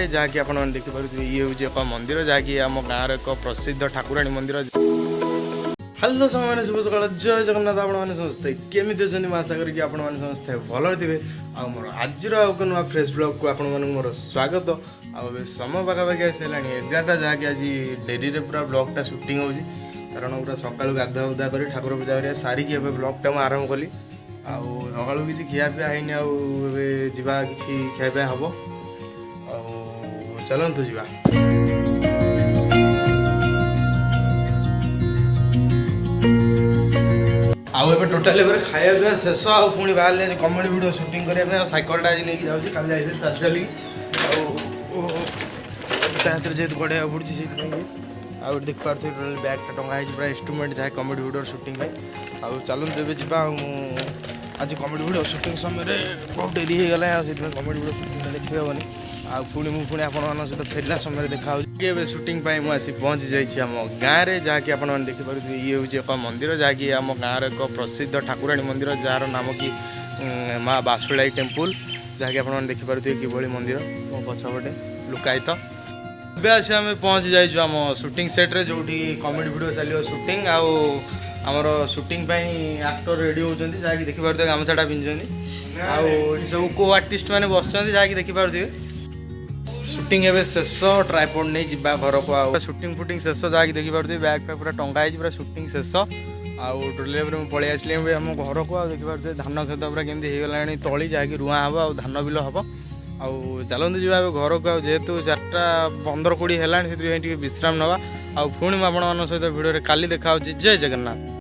जहाँकि आप देखिपे ये हूँ एक मंदिर जहाँकि आम गाँव एक प्रसिद्ध ठाकुराणी मंदिर। हेलो सामान शुभ सकाल जय जगन्नाथ आपने समस्ते केमी अच्छा आशा करी आप समस्ते भल थे मोर आज नुआ फ्रेश ब्लॉग को आप मोर स्वागत आ समय पाखापाखि आसाला 11टा जहाँकि आज डेरी पूरा ब्लॉगटा सुटिंग हो कारण पूरा सकालू गाधा उदा कर ठाकुर पूजा सारिकी ब्लॉगटा मुझे आरंभ कली सका किसी खियापिया है जा कि खियापिया हम चलतु जा आउ ए टोटाल खाया पिया शेष पुणी बाहर कमेडी वीडियो शूटिंग करने सैकलटा आज लेकिन जाऊँगी काली जाइए ताज चली जेहतु गड़े पड़ी आउ देख पार्थे टोटाल बैगटा टंगाई पूरा इंस्ट्रूमेंट जहाँ कमेडी वीडियो शूटिंग आउ चलते ए जा आज कमेडी वीडियो शूटिंग समय बहुत डेरी हो गला कमेडी वीडियो शूटिंग देखी हेनी पुणी मुझे आपण सहित फेरला समय देखा शूटिंग मुझे पहुँची जाइए आम गाँव में जहाँकि आप देखिपे ये हूँ एक मंदिर जहाँकि आम गाँव एक प्रसिद्ध ठाकुराणी मंदिर जार नाम कि माँ बासुलाई टेम्पल जहाँकि आप देखिपे कि मंदिर मो पछपटे लुकायित एवं आम पहुँची जाइए आम शूटिंग सेट्रे जो कमेडी वीडियो चलो शूटिंग आमर शूटिंग एक्टर रेडी होती जहाँकि देखिपे गामछाटा पिंधि आउ सब को आर्टिस्ट मैंने बस जहाँकि देखिपे शूटिंग एवं शेष ट्राइपॉड नहीं जा घर को आ शूटिंग फुटिंग शेष जहाँकि देखिपे बैग पूरा टंगाई पूरा शूटिंग शेष आउ टोटल पलि आसली आम घर को देखिपे धान खेत पूरा केमती हो गला तली जहाँकि रुआ हम आ धान बिल हम आउ चलते जा घर को जेहेतु 4:15-20 है विश्राम नवा आउ पुणी आप सहित भिडियो काली देखा जय जगन्नाथ।